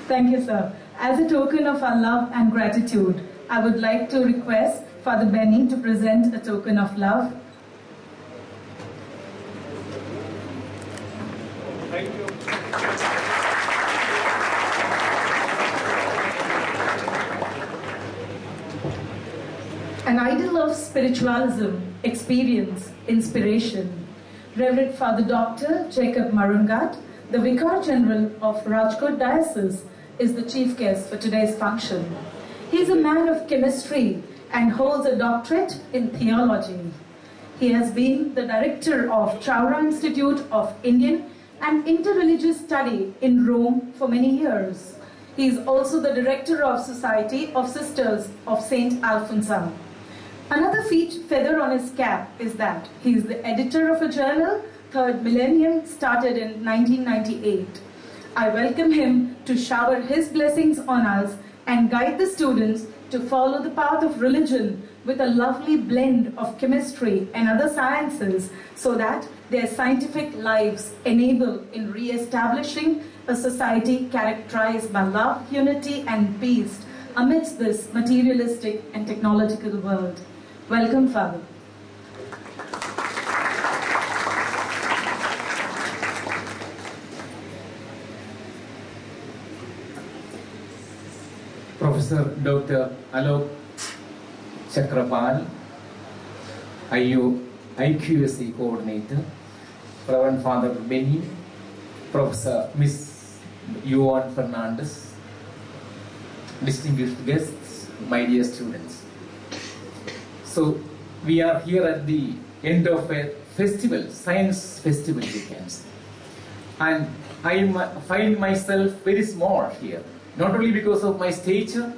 Thank you, sir. As a token of our love and gratitude, I would like to request Father Benny to present a token of love. Thank you. An idol of spiritualism, experience, inspiration. Reverend Father Dr. Jacob Marungat, the Vicar General of Rajkot Diocese, is the chief guest for today's function. He is a man of chemistry and holds a doctorate in theology. He has been the director of Traura Institute of Indian and Interreligious Study in Rome for many years. He is also the director of Society of Sisters of Saint Alphonsa. Another feather on his cap is that he is the editor of a journal, Third Millennium, started in 1998. I welcome him to shower his blessings on us and guide the students to follow the path of religion with a lovely blend of chemistry and other sciences so that their scientific lives enable in re-establishing a society characterized by love, unity and peace amidst this materialistic and technological world. Welcome, Father. Professor Dr. Alok Chakrapal, IQSC Coordinator, Reverend Father Benny, Professor Miss Yuan Fernandez, distinguished guests, my dear students. So we are here at the end of a festival, science festival we can say. And I find myself very small here. Not only because of my stature,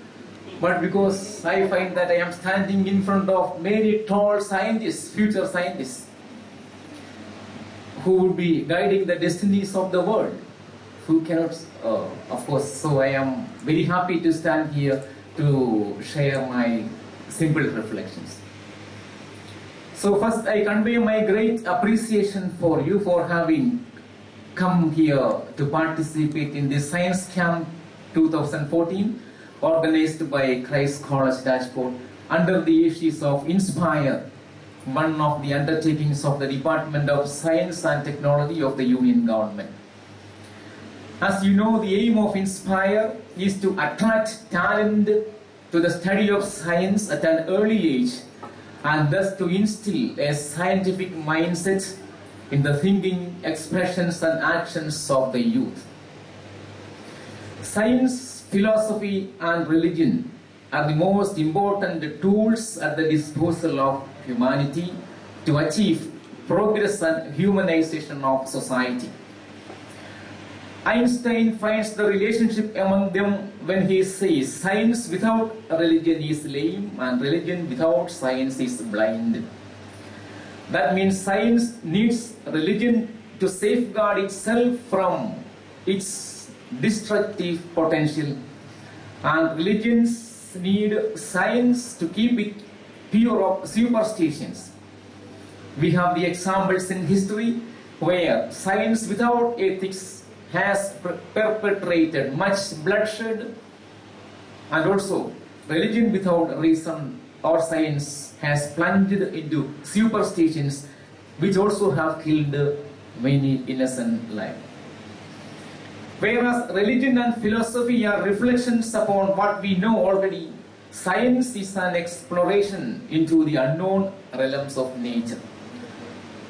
but because I find that I am standing in front of many tall scientists, future scientists, who will be guiding the destinies of the world, who cannot, of course, so I am very happy to stand here to share my simple reflections. So first I convey my great appreciation for you for having come here to participate in the Science Camp 2014, organized by Christ College Rajkot under the aegis of Inspire, one of the undertakings of the Department of Science and Technology of the Union Government. As you know, the aim of Inspire is to attract talent to the study of science at an early age and thus to instill a scientific mindset in the thinking, expressions and actions of the youth. Science, philosophy and religion are the most important tools at the disposal of humanity to achieve progress and humanization of society. Einstein finds the relationship among them when he says science without religion is lame and religion without science is blind. That means science needs religion to safeguard itself from its destructive potential, and religions need science to keep it pure of superstitions. We have the examples in history where science without ethics has perpetrated much bloodshed, and also religion without reason or science has plunged into superstitions which also have killed many innocent lives. Whereas religion and philosophy are reflections upon what we know already, science is an exploration into the unknown realms of nature.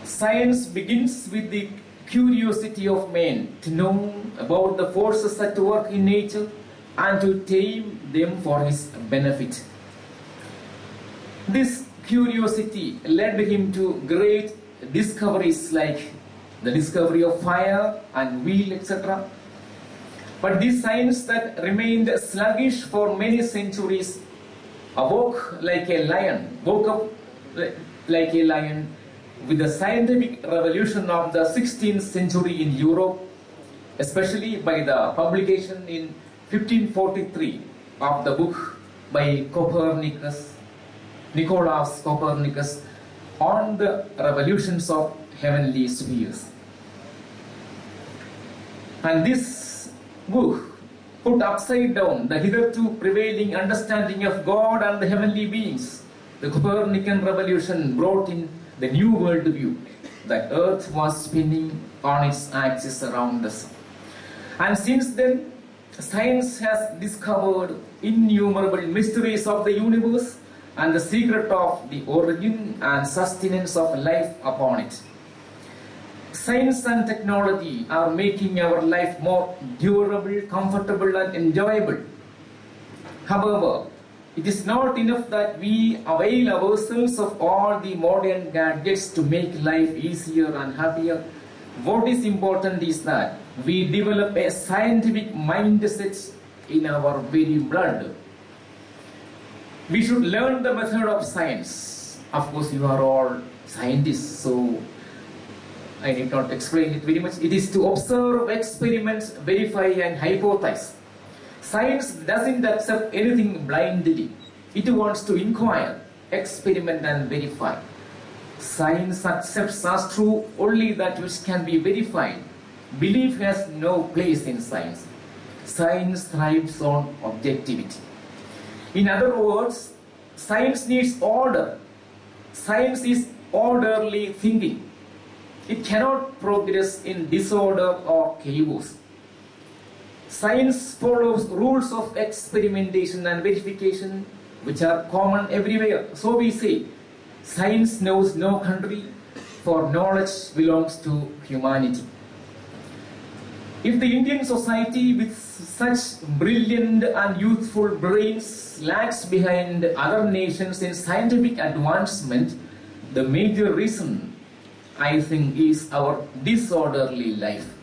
Science begins with the curiosity of man to know about the forces at work in nature and to tame them for his benefit. This curiosity led him to great discoveries like the discovery of fire and wheel, etc. But this science that remained sluggish for many centuries woke up like a lion with the scientific revolution of the 16th century in Europe, especially by the publication in 1543 of the book by Nicolaus Copernicus on the revolutions of heavenly spheres. And this book put upside down the hitherto prevailing understanding of God and the heavenly beings. The Copernican revolution brought in the new worldview that Earth was spinning on its axis around the sun. And since then, science has discovered innumerable mysteries of the universe and the secret of the origin and sustenance of life upon it. Science and technology are making our life more durable, comfortable, and enjoyable. However, it is not enough that we avail ourselves of all the modern gadgets to make life easier and happier. What is important is that we develop a scientific mindset in our very blood. We should learn the method of science. Of course, you are all scientists, so I need not explain it very much. It is to observe, experiments, verify, and hypothesize. Science doesn't accept anything blindly. It wants to inquire, experiment, and verify. Science accepts as true only that which can be verified. Belief has no place in science. Science thrives on objectivity. In other words, science needs order. Science is orderly thinking. It cannot progress in disorder or chaos. Science follows rules of experimentation and verification, which are common everywhere. So we say, science knows no country, for knowledge belongs to humanity. If the Indian society with such brilliant and youthful brains lags behind other nations in scientific advancement, the major reason, I think, is our disorderly life.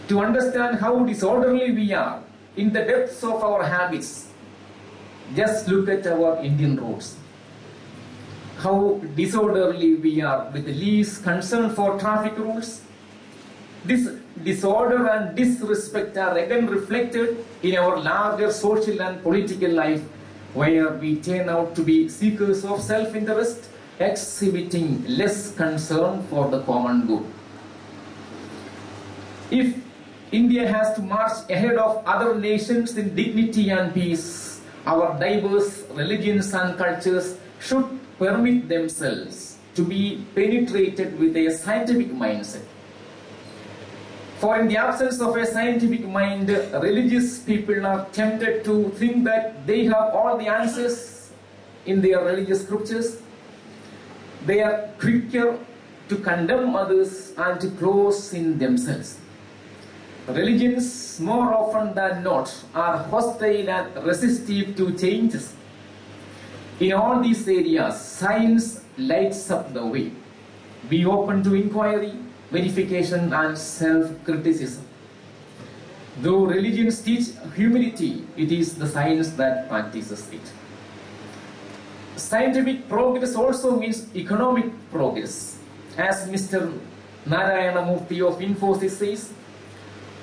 To understand how disorderly we are in the depths of our habits, just look at our Indian roads. How disorderly we are with the least concern for traffic rules. This disorder and disrespect are again reflected in our larger social and political life, where we turn out to be seekers of self-interest, exhibiting less concern for the common good. If India has to march ahead of other nations in dignity and peace, our diverse religions and cultures should permit themselves to be penetrated with a scientific mindset. For in the absence of a scientific mind, religious people are tempted to think that they have all the answers in their religious scriptures. They are quicker to condemn others and to close in themselves. Religions, more often than not, are hostile and resistive to changes. In all these areas, science lights up the way. Be open to inquiry, verification, and self-criticism. Though religions teach humility, it is the science that practices it. Scientific progress also means economic progress. As Mr. Narayana Murthy of Infosys says,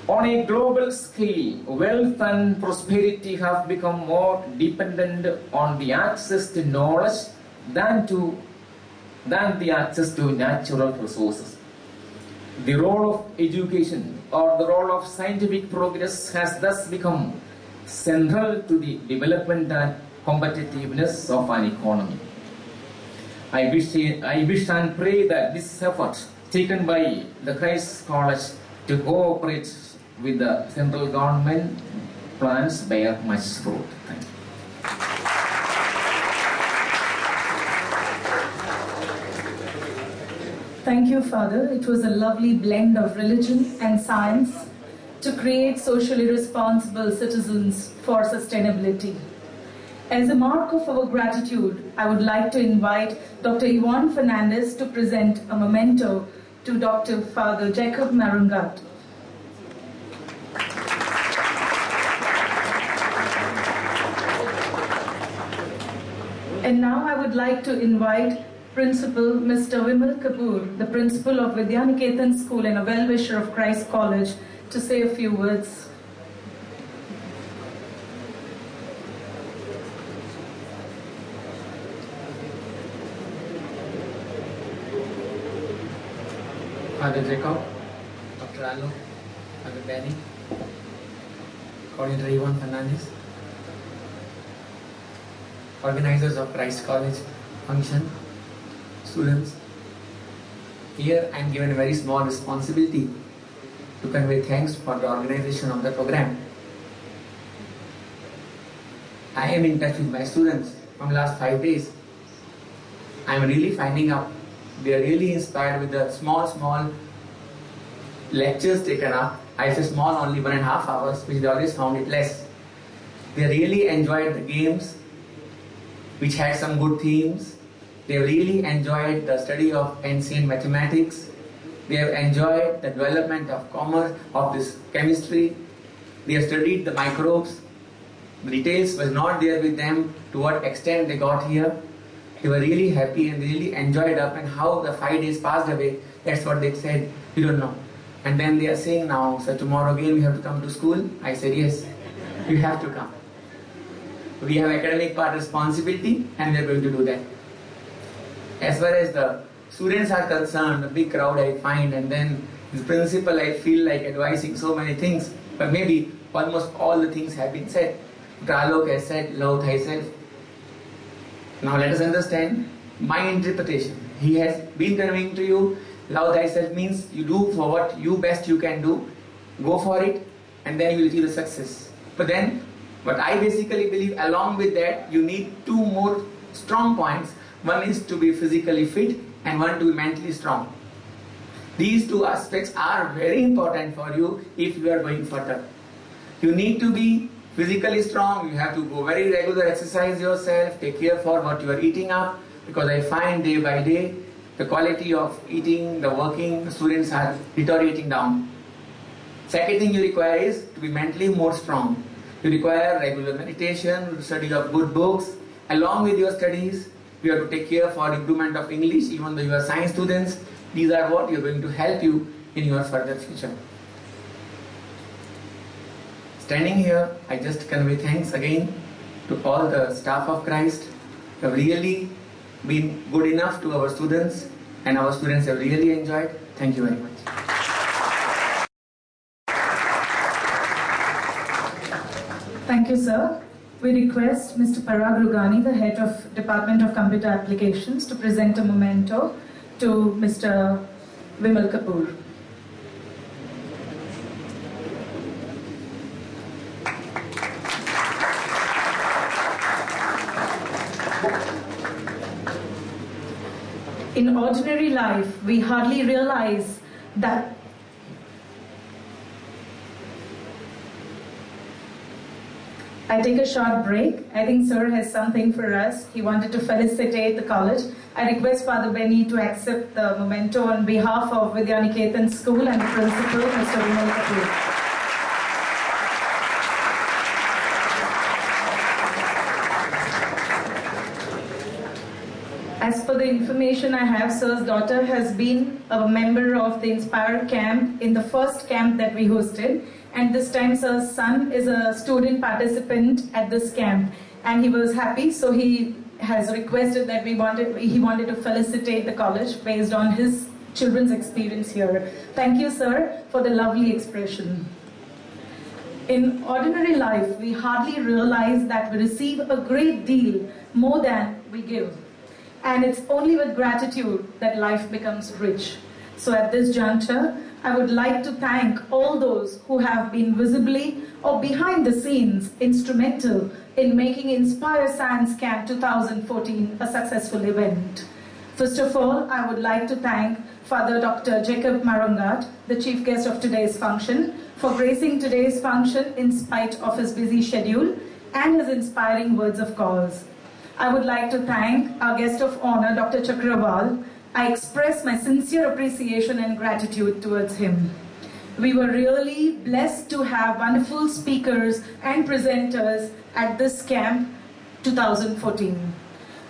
on a global scale, wealth and prosperity have become more dependent on the access to knowledge than the access to natural resources. The role of education or the role of scientific progress has thus become central to the development and competitiveness of an economy. I wish and pray that this effort taken by the Christ College to cooperate with the central government plans bear much fruit. Thank you. Thank you, Father. It was a lovely blend of religion and science to create socially responsible citizens for sustainability. As a mark of our gratitude, I would like to invite Dr. Yvonne Fernandez to present a memento to Dr. Father Jacob Marungat. And now I would like to invite Principal Mr. Vimal Kapoor, the Principal of Vidyaniketan School and a well-wisher of Christ College, to say a few words. Father Jacob, Dr. Anu, Father Benny, Coordinator Ivan Fernandez, organizers of Christ College function, students. Here I am given a very small responsibility to convey thanks for the organization of the program. I am in touch with my students from last 5 days. I am really finding out they are really inspired with the small lectures taken up. I say small, only 1.5 hours, which they always found it less. They really enjoyed the games, which had some good themes. They really enjoyed the study of ancient mathematics. They have enjoyed the development of commerce, of this chemistry. They have studied the microbes. The details was not there with them to what extent they got here. They were really happy and really enjoyed up, and how the 5 days passed away, that's what they said, we don't know. And then they are saying now, so tomorrow again we have to come to school. I said, yes, you have to come. We have academic part responsibility and we are going to do that. As far as the students are concerned, a big crowd I find, and then the principal I feel like advising so many things, but maybe almost all the things have been said. Alok has said, love thyself. Now let us understand my interpretation. He has been conveying to you, love thyself means you do for what you best you can do, go for it, and then you will see the success. But then, what I basically believe, along with that, you need 2 more strong points. One is to be physically fit and one to be mentally strong. These 2 aspects are very important for you if you are going further. You need to be physically strong. You have to go very regular exercise yourself, take care for what you are eating up, because I find day by day the quality of eating, the working students are deteriorating down. Second thing you require is to be mentally more strong. You require regular meditation, study of good books. Along with your studies, you have to take care for improvement of English, even though you are science students. These are what you are going to help you in your further future. Standing here, I just convey thanks again to all the staff of Christ. You have really been good enough to our students, and our students have really enjoyed. Thank you very much. Thank you, sir. We request Mr. Parag Rugani, the head of Department of Computer Applications, to present a memento to Mr. Vimal Kapoor. In ordinary life, we hardly realize that I take a short break. I think sir has something for us. He wanted to felicitate the college. I request Father Benny to accept the memento on behalf of Vidyaniketan School and the principal, Mr. Vimal Kapoor. As per the information I have, sir's daughter has been a member of the Inspire camp in the first camp that we hosted. And this time sir's son is a student participant at this camp. And he was happy, so he has requested that he wanted to felicitate the college based on his children's experience here. Thank you, sir, for the lovely expression. In ordinary life, we hardly realize that we receive a great deal more than we give. And it's only with gratitude that life becomes rich. So at this juncture, I would like to thank all those who have been visibly or behind the scenes instrumental in making Inspire Science Camp 2014 a successful event. First of all, I would like to thank Father Dr. Jacob Marungat, the chief guest of today's function, for gracing today's function in spite of his busy schedule and his inspiring words of cause. I would like to thank our guest of honor, Dr. Chakraval. I express my sincere appreciation and gratitude towards him. We were really blessed to have wonderful speakers and presenters at this camp 2014.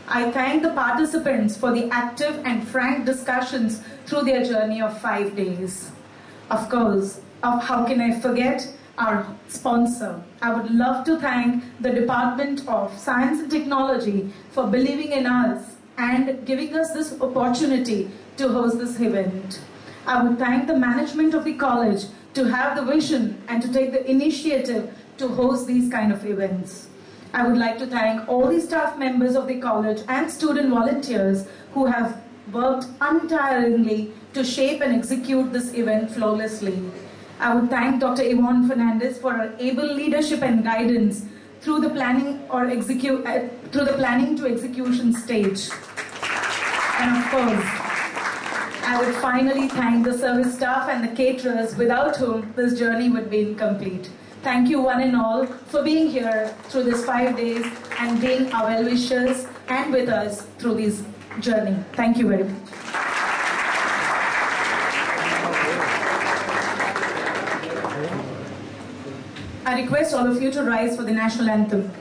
I thank the participants for the active and frank discussions through their journey of 5 days. Of course, how can I forget our sponsor? I would love to thank the Department of Science and Technology for believing in us and giving us this opportunity to host this event. I would thank the management of the college to have the vision and to take the initiative to host these kind of events. I would like to thank all the staff members of the college and student volunteers who have worked untiringly to shape and execute this event flawlessly. I would thank Dr. Yvonne Fernandez for her able leadership and guidance through the planning to execution stage. And of course, I would finally thank the service staff and the caterers without whom this journey would be incomplete. Thank you one and all for being here through these 5 days and being our well-wishers and with us through this journey. Thank you very much. I request all of you to rise for the national anthem.